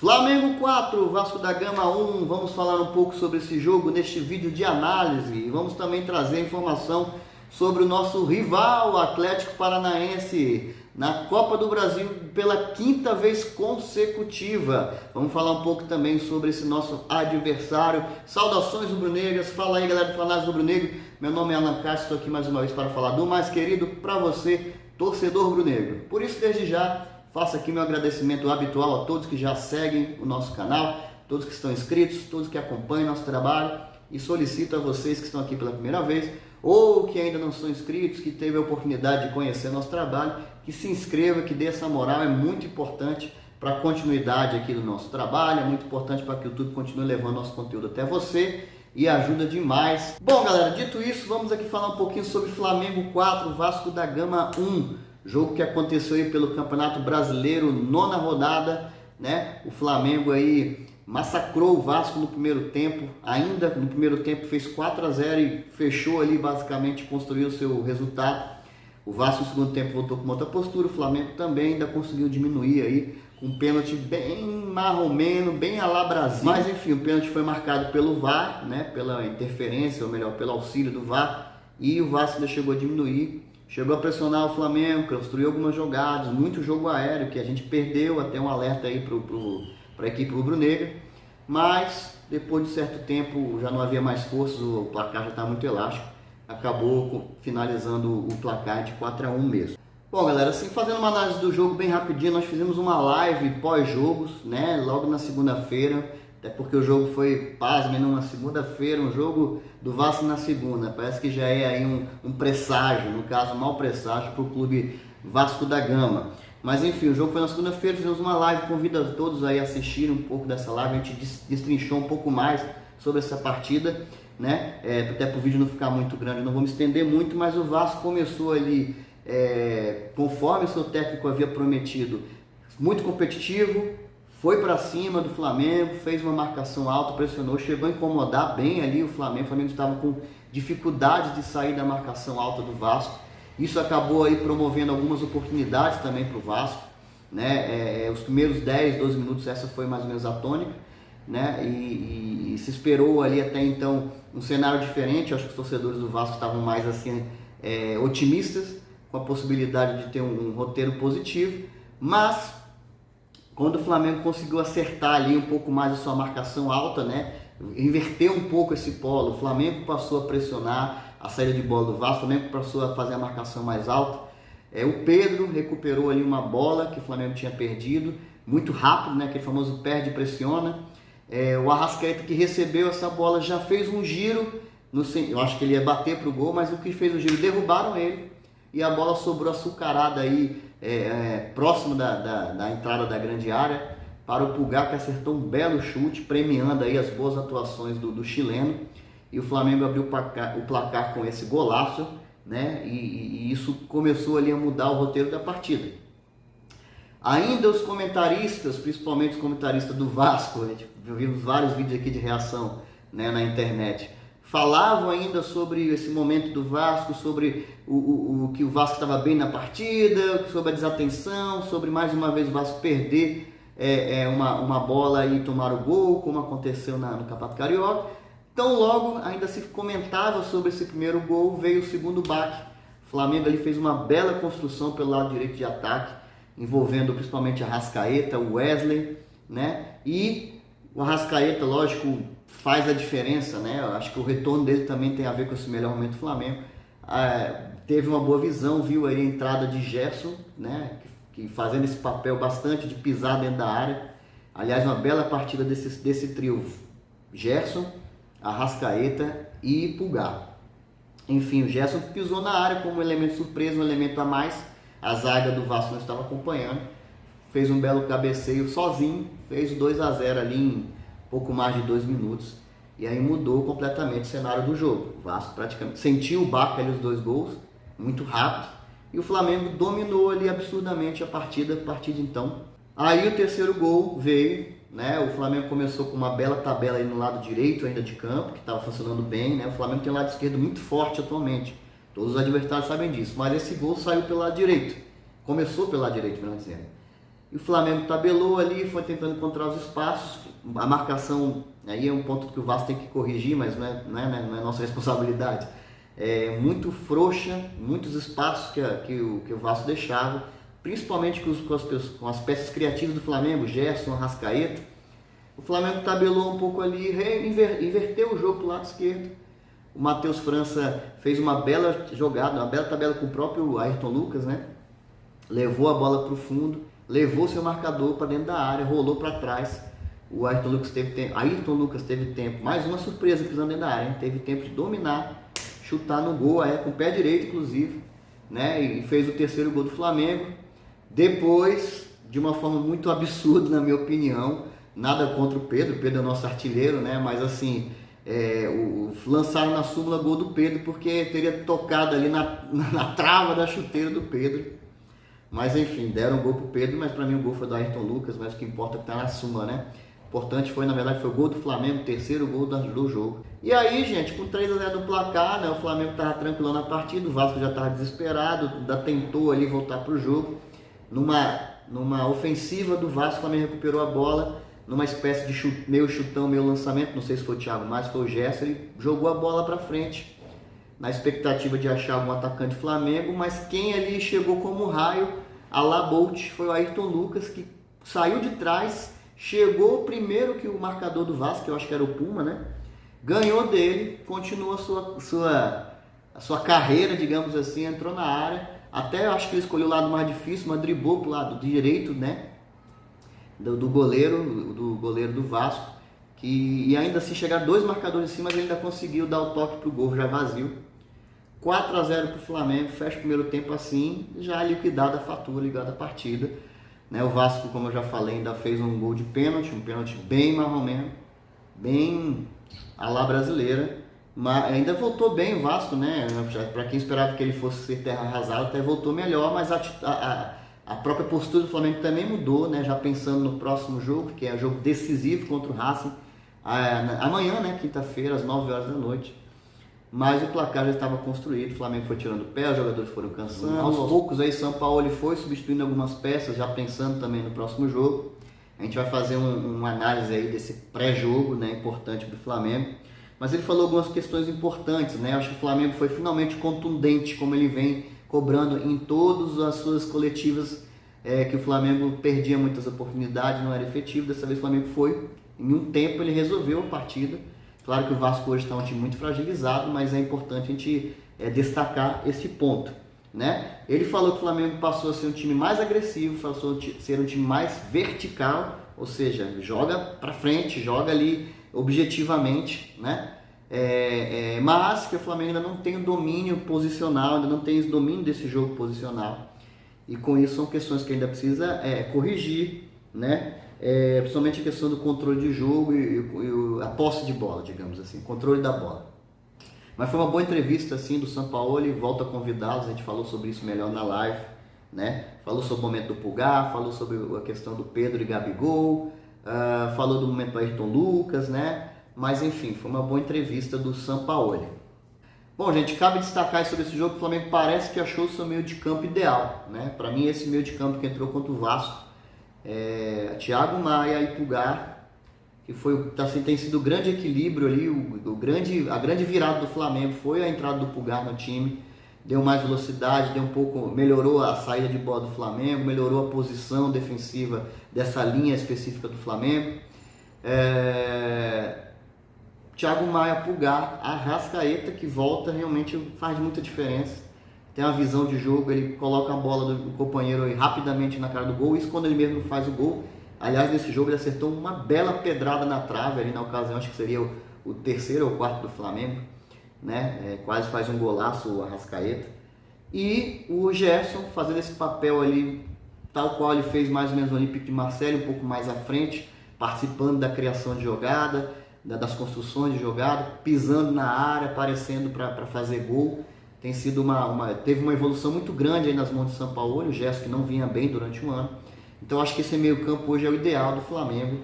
Flamengo 4, Vasco da Gama 1, vamos falar um pouco sobre esse jogo neste vídeo de análise e vamos também trazer informação sobre o nosso rival, o Atlético Paranaense, na Copa do Brasil pela quinta vez consecutiva. Vamos falar um pouco também sobre esse nosso adversário. Saudações rubro-negras, fala aí galera do Fanáticos Rubro-Negro, meu nome é Alan Castro, estou aqui mais uma vez para falar do mais querido para você, torcedor rubro-negro. Por isso, desde já, faço aqui meu agradecimento habitual a todos que já seguem o nosso canal, todos que estão inscritos, todos que acompanham nosso trabalho e solicito a vocês que estão aqui pela primeira vez ou que ainda não são inscritos, que teve a oportunidade de conhecer nosso trabalho, que se inscreva, que dê essa moral, é muito importante para a continuidade aqui do nosso trabalho, é muito importante para que o YouTube continue levando nosso conteúdo até você e ajuda demais. Bom galera, dito isso, vamos aqui falar um pouquinho sobre Flamengo 4, Vasco da Gama 1. Jogo que aconteceu aí pelo Campeonato Brasileiro, nona rodada, né? O Flamengo aí massacrou o Vasco no primeiro tempo, ainda no primeiro tempo fez 4-0 e fechou ali basicamente, construiu o seu resultado. O Vasco no segundo tempo voltou com outra postura, o Flamengo também ainda conseguiu diminuir aí, com um pênalti bem marromeno, bem à la Brasil. Mas enfim, o pênalti foi marcado pelo VAR, né? Pela interferência, ou melhor, pelo auxílio do VAR, e o Vasco ainda chegou a diminuir. Chegou a pressionar o Flamengo, construiu algumas jogadas, muito jogo aéreo, que a gente perdeu, até um alerta aí para a equipe rubro-negra. Mas, depois de certo tempo, já não havia mais forças, o placar já está muito elástico. Acabou finalizando o placar de 4-1 mesmo. Bom, galera, assim, fazendo uma análise do jogo bem rapidinho, nós fizemos uma live pós-jogos, né, logo na segunda-feira. Até porque o jogo foi, pasme, numa segunda-feira, um jogo do Vasco na segunda. Parece que já é aí um presságio, no caso, um mau presságio para o clube Vasco da Gama. Mas enfim, o jogo foi na segunda-feira, fizemos uma live, convido a todos aí a assistirem um pouco dessa live. A gente destrinchou um pouco mais sobre essa partida, né? Até para o vídeo não ficar muito grande, não vou me estender muito, mas o Vasco começou ali, conforme o seu técnico havia prometido, muito competitivo. Foi para cima do Flamengo, fez uma marcação alta, pressionou, chegou a incomodar bem ali o Flamengo estava com dificuldade de sair da marcação alta do Vasco. Isso acabou aí promovendo algumas oportunidades também para o Vasco, né? Os primeiros 10, 12 minutos essa foi mais ou menos a tônica, né? E se esperou ali até então um cenário diferente. Eu acho que os torcedores do Vasco estavam mais assim otimistas com a possibilidade de ter um roteiro positivo, mas quando o Flamengo conseguiu acertar ali um pouco mais a sua marcação alta, né? Inverter um pouco esse polo, o Flamengo passou a pressionar a saída de bola do Vasco, o Flamengo passou a fazer a marcação mais alta. O Pedro recuperou ali uma bola que o Flamengo tinha perdido, muito rápido, né? Aquele famoso perde e pressiona. O Arrascaeta que recebeu essa bola já fez um giro, eu acho que ele ia bater para o gol, mas o que fez o giro, derrubaram ele e a bola sobrou açucarada aí, próximo da entrada da grande área, para o Pulgar, que acertou um belo chute, premiando aí as boas atuações do chileno, e o Flamengo abriu o placar com esse golaço, né? E isso começou ali a mudar o roteiro da partida. Ainda os comentaristas, principalmente os comentaristas do Vasco, a gente viu vários vídeos aqui de reação, né, na internet, falavam ainda sobre esse momento do Vasco, sobre o que o Vasco estava bem na partida, sobre a desatenção, sobre mais uma vez o Vasco perder uma bola e tomar o gol, como aconteceu no Campeonato Carioca. Então logo ainda se comentava sobre esse primeiro gol, veio o segundo baque. O Flamengo ali fez uma bela construção pelo lado direito de ataque, envolvendo principalmente a Arrascaeta, o Wesley, né? E o Arrascaeta, lógico, faz a diferença, né? Eu acho que o retorno dele também tem a ver com esse melhor momento do Flamengo. Teve uma boa visão, viu aí a entrada de Gerson, né? Que fazendo esse papel bastante de pisar dentro da área. Aliás, uma bela partida desse trio: Gerson, Arrascaeta e Pulgar. Enfim, o Gerson pisou na área como um elemento surpresa, um elemento a mais. A zaga do Vasco não estava acompanhando. Fez um belo cabeceio sozinho, fez o 2-0 ali em pouco mais de 2 minutos. E aí mudou completamente o cenário do jogo. O Vasco praticamente sentiu o baque ali, os 2 gols, muito rápido. E o Flamengo dominou ali absurdamente a partida então. Aí o terceiro gol veio, né? O Flamengo começou com uma bela tabela aí no lado direito ainda de campo, que estava funcionando bem, né? O Flamengo tem um lado esquerdo muito forte atualmente. Todos os adversários sabem disso. Mas esse gol saiu pelo lado direito. Começou pelo lado direito, melhor dizendo. E o Flamengo tabelou ali, foi tentando encontrar os espaços. A marcação, aí é um ponto que o Vasco tem que corrigir, mas não é nossa responsabilidade. É muito frouxa, muitos espaços que o Vasco deixava, principalmente com as peças criativas do Flamengo, Gerson, Arrascaeta. O Flamengo tabelou um pouco ali, inverteu o jogo para o lado esquerdo. O Matheus França fez uma bela jogada, uma bela tabela com o próprio Ayrton Lucas, né? Levou a bola para o fundo, levou seu marcador para dentro da área, rolou para trás. O Ayrton Lucas teve tempo, mais uma surpresa pisando dentro da área, hein? Teve tempo de dominar, chutar no gol, com o pé direito inclusive, né? E fez o terceiro gol do Flamengo. Depois, de uma forma muito absurda na minha opinião, nada contra o Pedro é o nosso artilheiro, né? Mas assim, lançaram na súmula gol do Pedro porque teria tocado ali na trava da chuteira do Pedro. Mas enfim, deram um gol pro Pedro, mas para mim o gol foi do Ayrton Lucas, mas o que importa é que tá na súmula, né? O importante foi, na verdade, foi o gol do Flamengo, o terceiro gol do jogo. E aí, gente, com 3-0 no placar, né? O Flamengo tava tranquilo na partida, o Vasco já tava desesperado, ainda tentou ali voltar pro jogo. Numa ofensiva do Vasco, o Flamengo recuperou a bola, numa espécie de meio chutão, meio lançamento, não sei se foi o Thiago Maia, se foi o Gerson, ele jogou a bola para frente, na expectativa de achar algum atacante do Flamengo, mas quem ali chegou como raio, a la Bolt, foi o Ayrton Lucas, que saiu de trás, chegou primeiro que o marcador do Vasco, que eu acho que era o Puma, né? Ganhou dele, continuou a sua carreira, digamos assim, entrou na área, até eu acho que ele escolheu o lado mais difícil, mas driblou pro lado direito, né? Do goleiro do Vasco, e ainda assim chegaram dois marcadores em cima, mas ele ainda conseguiu dar o toque pro gol já vazio. 4-0 pro Flamengo, fecha o primeiro tempo assim, já liquidada a fatura, ligada a partida, né? O Vasco, como eu já falei, ainda fez um gol de pênalti, um pênalti bem marromeno, bem à la brasileira, mas ainda voltou bem o Vasco, né? Para quem esperava que ele fosse ser terra arrasada, até voltou melhor, mas a própria postura do Flamengo também mudou, né? Já pensando no próximo jogo, que é um jogo decisivo contra o Racing, amanhã, né? Quinta-feira, às 9 horas da noite. Mas o placar já estava construído, o Flamengo foi tirando o pé, os jogadores foram cansando. Aos poucos aí São Paulo foi substituindo algumas peças, já pensando também no próximo jogo. A gente vai fazer uma análise aí desse pré-jogo, né, importante do Flamengo. Mas ele falou algumas questões importantes, né? Eu acho que o Flamengo foi finalmente contundente, como ele vem cobrando em todas as suas coletivas, que o Flamengo perdia muitas oportunidades, não era efetivo. Dessa vez o Flamengo foi, em um tempo ele resolveu a partida. Claro que o Vasco hoje está um time muito fragilizado, mas é importante a gente destacar esse ponto, né? Ele falou que o Flamengo passou a ser um time mais agressivo, passou a ser um time mais vertical, ou seja, joga para frente, joga ali objetivamente, né? Mas que o Flamengo ainda não tem o domínio posicional, ainda não tem o domínio desse jogo posicional. E com isso são questões que ainda precisa corrigir, né? Principalmente a questão do controle de jogo e a posse de bola, digamos assim, controle da bola. Mas foi uma boa entrevista assim do Sampaoli, volto a convidá-los, a gente falou sobre isso melhor na live, né? Falou sobre o momento do Pulgar, falou sobre a questão do Pedro e Gabigol, falou do momento do Ayrton Lucas, né? Mas enfim, foi uma boa entrevista do Sampaoli. Bom, gente, cabe destacar sobre esse jogo que o Flamengo parece que achou o seu meio de campo ideal, né? Para mim, esse meio de campo que entrou contra o Vasco, Thiago Maia e Pulgar, que tem sido o grande equilíbrio ali, a grande virada do Flamengo foi a entrada do Pulgar no time, deu mais velocidade, melhorou a saída de bola do Flamengo, melhorou a posição defensiva dessa linha específica do Flamengo. Thiago Maia, Pulgar, Arrascaeta, que volta, realmente faz muita diferença. Tem uma visão de jogo, ele coloca a bola do companheiro aí rapidamente na cara do gol, isso quando ele mesmo faz o gol. Aliás, nesse jogo ele acertou uma bela pedrada na trave ali na ocasião, acho que seria o terceiro ou quarto do Flamengo, né? Quase faz um golaço o Arrascaeta. E o Gerson fazendo esse papel ali, tal qual ele fez mais ou menos no Olympique de Marseille, um pouco mais à frente, participando da criação de jogada, das construções de jogada, pisando na área, aparecendo para fazer gol. Tem sido teve uma evolução muito grande aí nas mãos de São Paulo, o Gerson que não vinha bem durante o ano. Então acho que esse meio campo hoje é o ideal do Flamengo.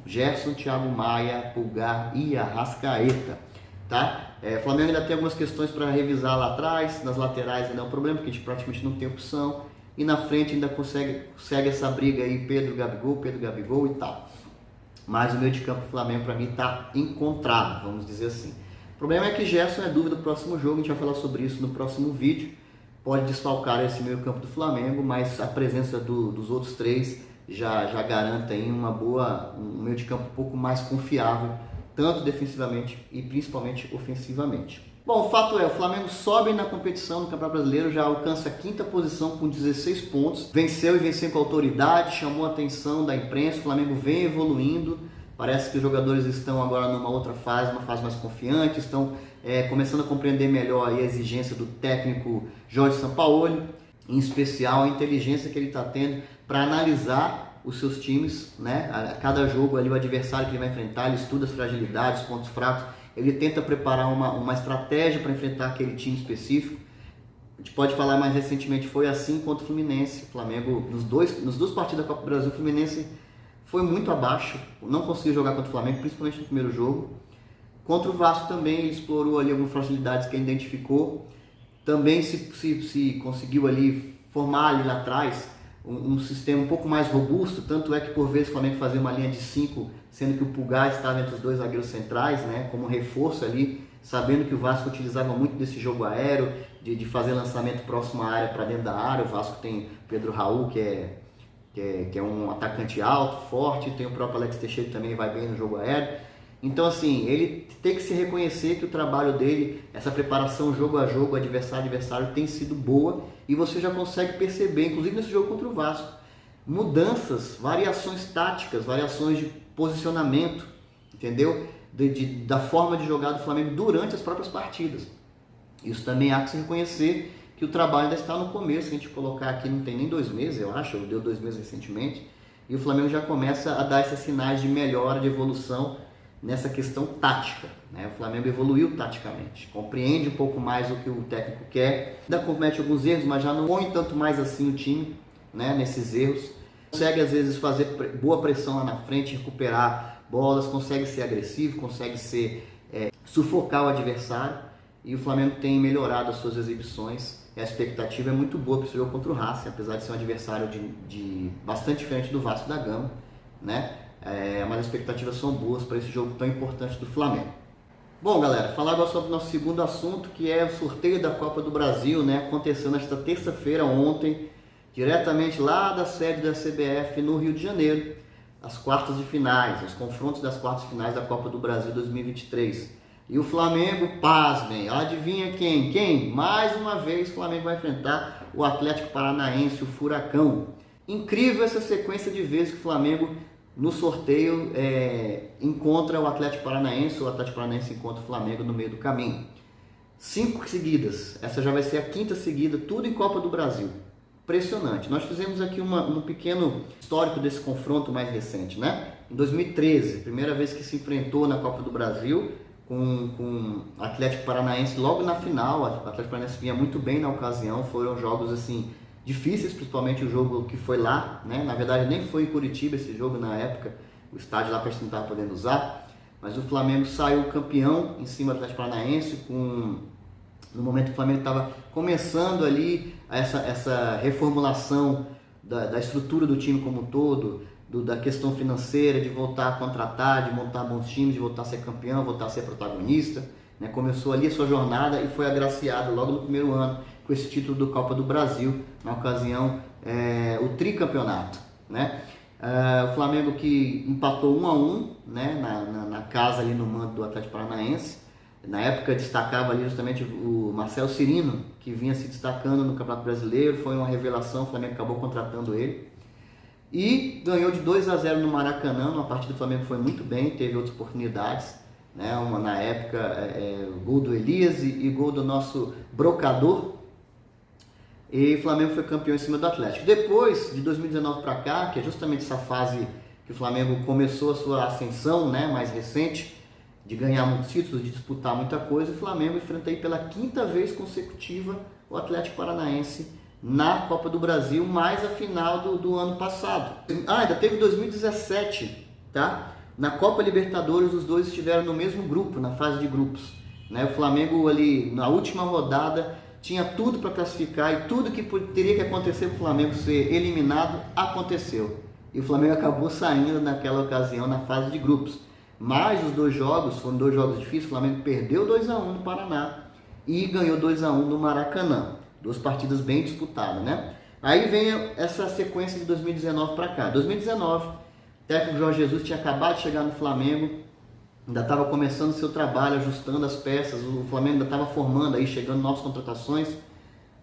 Gerson, Thiago Maia, Pulgar e Arrascaeta, tá? O Flamengo ainda tem algumas questões para revisar lá atrás, nas laterais ainda é um problema, porque a gente praticamente não tem opção. e na frente ainda consegue essa briga aí, Pedro Gabigol e tal. Mas o meio de campo do Flamengo para mim está encontrado, vamos dizer assim. O problema é que Gerson é dúvida do próximo jogo, a gente vai falar sobre isso no próximo vídeo. Pode desfalcar esse meio campo do Flamengo, mas a presença dos outros três já garante aí um meio de campo um pouco mais confiável, tanto defensivamente e principalmente ofensivamente. Bom, o fato é, o Flamengo sobe na competição no Campeonato Brasileiro, já alcança a 5ª posição com 16 pontos, venceu com autoridade, chamou a atenção da imprensa, o Flamengo vem evoluindo, parece que os jogadores estão agora numa outra fase, uma fase mais confiante, estão começando a compreender melhor aí a exigência do técnico Jorge Sampaoli, em especial a inteligência que ele está tendo para analisar os seus times, né? A cada jogo ali o adversário que ele vai enfrentar, ele estuda as fragilidades, os pontos fracos, ele tenta preparar uma estratégia para enfrentar aquele time específico. A gente pode falar mais recentemente, foi assim contra o Fluminense. O Flamengo, nos duas partidas da Copa do Brasil, o Fluminense foi muito abaixo, não conseguiu jogar contra o Flamengo, principalmente no primeiro jogo. Contra o Vasco também, ele explorou ali algumas fragilidades que ele identificou. Também se conseguiu ali formar ali lá atrás um sistema um pouco mais robusto, tanto é que por vezes o Flamengo fazia uma linha de 5, sendo que o Pulgar estava entre os dois zagueiros centrais, né, como reforço ali, sabendo que o Vasco utilizava muito desse jogo aéreo, de fazer lançamento próximo à área para dentro da área. O Vasco tem Pedro Raul, que é um atacante alto, forte, tem o próprio Alex Teixeira que também vai bem no jogo aéreo. Então assim, ele tem que se reconhecer que o trabalho dele, essa preparação jogo a jogo, adversário a adversário, tem sido boa, e você já consegue perceber, inclusive nesse jogo contra o Vasco, mudanças, variações táticas, variações de posicionamento, entendeu? Da forma de jogar do Flamengo durante as próprias partidas. Isso também há que se reconhecer que o trabalho ainda está no começo. Se a gente colocar aqui, não tem nem 2 meses, eu acho, deu 2 meses recentemente, e o Flamengo já começa a dar esses sinais de melhora, de evolução nessa questão tática, né? O Flamengo evoluiu taticamente, compreende um pouco mais o que o técnico quer, ainda comete alguns erros, mas já não põe tanto mais assim o time, né, nesses erros. Consegue às vezes fazer boa pressão lá na frente, recuperar bolas, consegue ser agressivo, consegue sufocar o adversário, e o Flamengo tem melhorado as suas exibições. A expectativa é muito boa para esse jogo contra o Racing, apesar de ser um adversário bastante diferente do Vasco da Gama, né? Mas as expectativas são boas para esse jogo tão importante do Flamengo. Bom, galera, falar agora sobre o nosso segundo assunto, que é o sorteio da Copa do Brasil, né? Aconteceu nesta terça-feira, ontem, diretamente lá da sede da CBF no Rio de Janeiro, as quartas de finais, os confrontos das quartas de finais da Copa do Brasil 2023. E o Flamengo, pasmem, adivinha quem? Quem? Mais uma vez o Flamengo vai enfrentar o Atlético Paranaense, o Furacão. Incrível essa sequência de vezes que o Flamengo no sorteio encontra o Atlético Paranaense, o Atlético Paranaense encontra o Flamengo no meio do caminho. 5 seguidas, essa já vai ser a 5ª seguida, tudo em Copa do Brasil. Impressionante. Nós fizemos aqui um pequeno histórico desse confronto mais recente, né? Em 2013, primeira vez que se enfrentou na Copa do Brasil com o Atlético Paranaense logo na final. O Atlético Paranaense vinha muito bem na ocasião, foram jogos assim difíceis, principalmente o jogo que foi lá, né? Na verdade nem foi em Curitiba esse jogo na época, o estádio lá para a gente não estava podendo usar, mas o Flamengo saiu campeão em cima do Atlético Paranaense, no momento que o Flamengo estava começando ali essa reformulação da estrutura do time como um todo, da questão financeira, de voltar a contratar, de montar bons times, de voltar a ser campeão, voltar a ser protagonista, né? Começou ali a sua jornada e foi agraciado logo no primeiro ano com esse título do Copa do Brasil, na ocasião o tricampeonato, né? O Flamengo que empatou 1-1, né, na casa ali no mando do Atlético Paranaense. Na época destacava ali justamente o Marcelo Cirino, que vinha se destacando no Campeonato Brasileiro, foi uma revelação, o Flamengo acabou contratando ele. E ganhou de 2-0 no Maracanã, uma partida do Flamengo foi muito bem, teve outras oportunidades, né? Na época, gol do Elias e gol do nosso brocador. E o Flamengo foi campeão em cima do Atlético. Depois, de 2019 para cá, que é justamente essa fase que o Flamengo começou a sua ascensão, né, mais recente, de ganhar muitos títulos, de disputar muita coisa, o Flamengo enfrenta aí pela 5ª vez consecutiva o Atlético Paranaense na Copa do Brasil, mais a final do ano passado. Ainda teve 2017, tá? Na Copa Libertadores os dois estiveram no mesmo grupo, na fase de grupos, né? O Flamengo ali na última rodada tinha tudo para classificar e tudo que teria que acontecer para o Flamengo ser eliminado, aconteceu. E o Flamengo acabou saindo naquela ocasião na fase de grupos. Mas os dois jogos, foram dois jogos difíceis, o Flamengo perdeu 2-1 no Paraná e ganhou 2-1 no Maracanã. Duas partidas bem disputadas, né? Aí vem essa sequência de 2019 para cá. 2019, o técnico Jorge Jesus tinha acabado de chegar no Flamengo, ainda estava começando o seu trabalho, ajustando as peças, o Flamengo ainda estava formando, aí chegando novas contratações,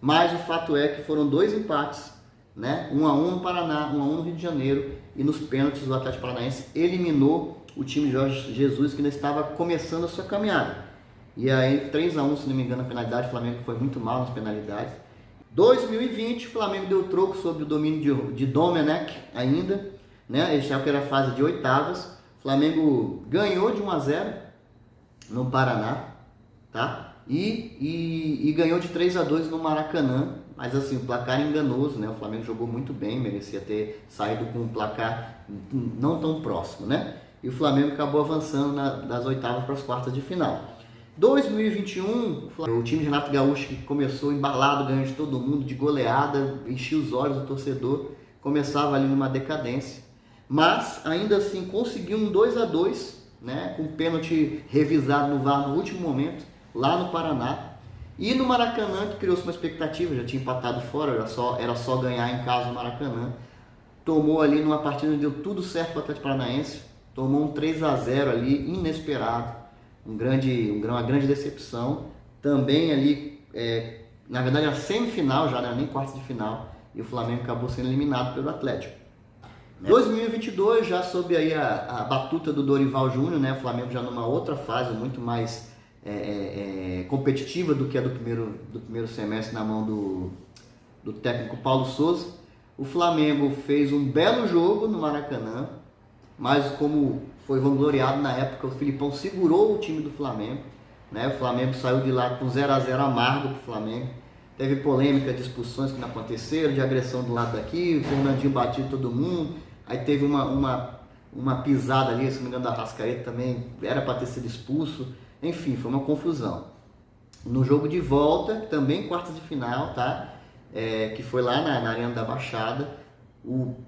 mas o fato é que foram dois empates, né? 1-1 no Paraná, 1-1 no Rio de Janeiro, e nos pênaltis o Atlético Paranaense eliminou o time de Jorge Jesus, que ainda estava começando a sua caminhada. E aí 3-1, se não me engano, a penalidade, o Flamengo foi muito mal nas penalidades. 2020, o Flamengo deu troco sobre o domínio de Domenech ainda, né? Já que era a fase de oitavas. O Flamengo ganhou de 1-0 no Paraná, tá? E ganhou de 3-2 no Maracanã, mas assim, o placar enganoso, né? O Flamengo jogou muito bem, merecia ter saído com um placar não tão próximo, né? E o Flamengo acabou avançando das oitavas para as quartas de final. 2021, o time de Renato Gaúcho, que começou embalado, ganhando de todo mundo, de goleada, enchia os olhos do torcedor, começava ali numa decadência. Mas, ainda assim, conseguiu um 2-2, né, com pênalti revisado no VAR no último momento, lá no Paraná. E no Maracanã, que criou-se uma expectativa, já tinha empatado fora, era só ganhar em casa no Maracanã. Tomou ali numa partida onde deu tudo certo para o Atlético Paranaense, tomou um 3-0 ali, inesperado. Uma grande decepção. Também ali, na verdade, a semifinal já, né, nem quartos de final, e o Flamengo acabou sendo eliminado pelo Atlético. 2022, já sob aí a batuta do Dorival Júnior, né, o Flamengo já numa outra fase muito mais competitiva do que a do primeiro semestre na mão do técnico Paulo Souza. O Flamengo fez um belo jogo no Maracanã, mas como foi vangloriado na época, o Filipão segurou o time do Flamengo, né? O Flamengo saiu de lá com 0-0 amargo para o Flamengo. Teve polêmica de expulsões que não aconteceram, de agressão do lado daqui, o Fernandinho batia todo mundo. Aí teve uma pisada ali, se não me engano, da Arrascaeta também, era para ter sido expulso. Enfim, foi uma confusão. No jogo de volta, também quartas de final, tá? Que foi lá na Arena da Baixada.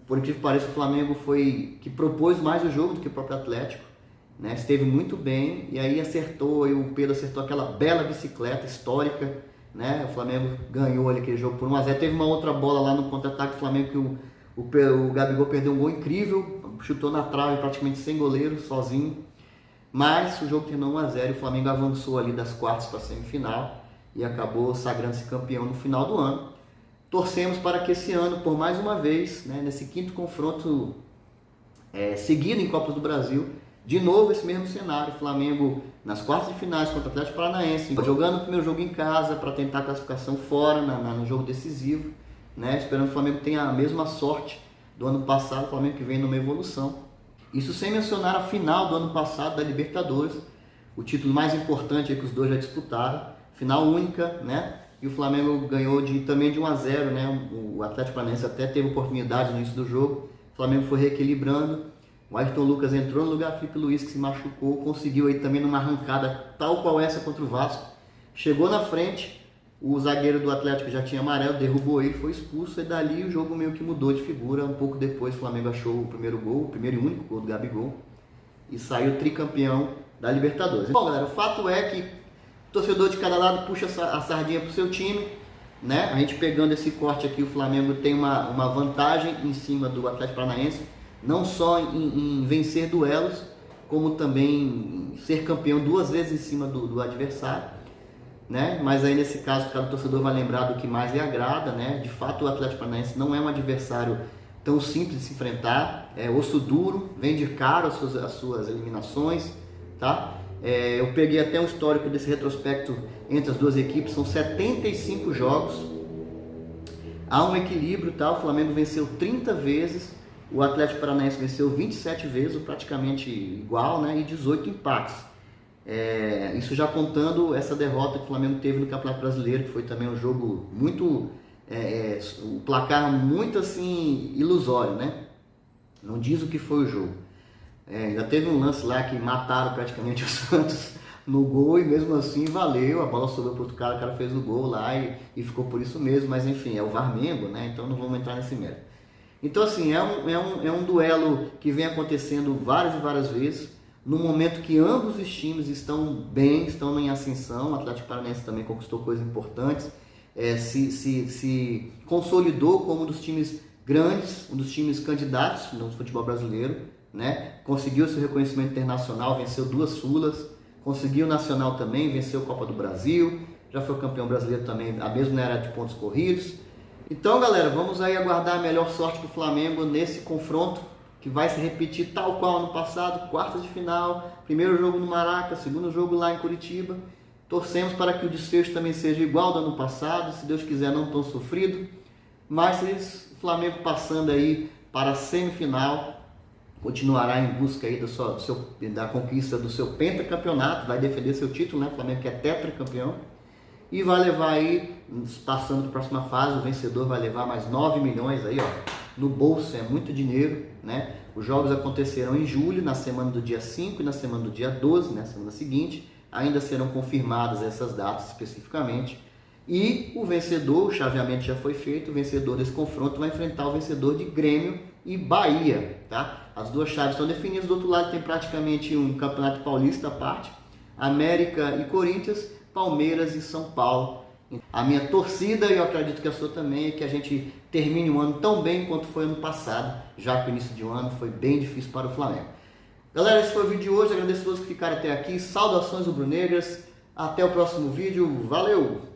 Por incrível que pareça, o Flamengo foi que propôs mais o jogo do que o próprio Atlético, né? Esteve muito bem e aí acertou, e o Pedro acertou aquela bela bicicleta histórica, né? O Flamengo ganhou ali aquele jogo por 1-0. Teve uma outra bola lá no contra-ataque do Flamengo que o Gabigol perdeu um gol incrível, chutou na trave praticamente sem goleiro, sozinho. Mas o jogo terminou 1-0 e o Flamengo avançou ali das quartas para a semifinal e acabou sagrando-se campeão no final do ano. Torcemos para que esse ano, por mais uma vez, né, nesse quinto confronto seguido em Copas do Brasil, de novo esse mesmo cenário, Flamengo nas quartas de finais contra o Atlético Paranaense, jogando o primeiro jogo em casa para tentar a classificação fora no jogo decisivo, né, esperando que o Flamengo tenha a mesma sorte do ano passado, o Flamengo que vem numa evolução. Isso sem mencionar a final do ano passado da Libertadores, o título mais importante que os dois já disputaram, final única, né? E o Flamengo ganhou também de 1-0, né? O Atlético Paranaense até teve oportunidade no início do jogo. O Flamengo foi reequilibrando. O Ayrton Lucas entrou no lugar do Felipe Luiz, que se machucou. Conseguiu aí também numa arrancada tal qual essa contra o Vasco. Chegou na frente. O zagueiro do Atlético já tinha amarelo, derrubou ele, foi expulso. E dali o jogo meio que mudou de figura. Um pouco depois o Flamengo achou o primeiro gol, o primeiro e único gol do Gabigol. E saiu tricampeão da Libertadores. Bom, galera, o fato é que torcedor de cada lado puxa a sardinha para o seu time, né? A gente pegando esse corte aqui, o Flamengo tem uma vantagem em cima do Atlético Paranaense, não só em vencer duelos, como também em ser campeão 2 vezes em cima do adversário, né? Mas aí nesse caso, cada torcedor vai lembrar do que mais lhe agrada, né? De fato, o Atlético Paranaense não é um adversário tão simples de se enfrentar, é osso duro, vende caro as suas eliminações, tá? Eu peguei até um histórico desse retrospecto entre as duas equipes, são 75 jogos, há um equilíbrio, tá? O Flamengo venceu 30 vezes, o Atlético Paranaense venceu 27 vezes, praticamente igual, né? E 18 empates. Isso já contando essa derrota que o Flamengo teve no Campeonato Brasileiro, que foi também um jogo muito, o placar muito assim ilusório, né? Não diz o que foi o jogo. Ainda teve um lance lá que mataram praticamente o Santos no gol e mesmo assim valeu, a bola sobrou para outro cara, o cara fez o gol lá e ficou por isso mesmo, mas enfim, é o Varmengo, né? Então não vamos entrar nesse mérito. Então assim, é um duelo que vem acontecendo várias e várias vezes, no momento que ambos os times estão bem, estão em ascensão. O Atlético Paranaense também conquistou coisas importantes, se consolidou como um dos times grandes, um dos times candidatos no futebol brasileiro, né? Conseguiu seu reconhecimento internacional, venceu 2 Sulas, conseguiu o Nacional também, venceu a Copa do Brasil, já foi campeão brasileiro também, a mesma era de pontos corridos. Então, galera, vamos aí aguardar a melhor sorte do Flamengo nesse confronto, que vai se repetir tal qual ano passado, quartas de final, primeiro jogo no Maraca, segundo jogo lá em Curitiba. Torcemos para que o desfecho também seja igual ao do ano passado, se Deus quiser não tão sofrido, mas se o Flamengo passando aí para a semifinal, continuará em busca aí da conquista do seu pentacampeonato, vai defender seu título, né? O Flamengo que é tetracampeão, e vai levar aí, passando para a próxima fase, o vencedor vai levar mais 9 milhões aí, ó, no bolso. É muito dinheiro, né? Os jogos acontecerão em julho, na semana do dia 5 e na semana do dia 12, né? Semana seguinte, ainda serão confirmadas essas datas especificamente. E o vencedor, o chaveamento já foi feito, o vencedor desse confronto vai enfrentar o vencedor de Grêmio e Bahia, tá? As 2 chaves estão definidas, do outro lado tem praticamente um campeonato paulista à parte, América e Corinthians, Palmeiras e São Paulo. A minha torcida, e eu acredito que a sua também, é que a gente termine o ano tão bem quanto foi ano passado, já que o início de ano foi bem difícil para o Flamengo. Galera, esse foi o vídeo de hoje, agradeço a todos que ficaram até aqui, saudações rubro-negras, até o próximo vídeo, valeu!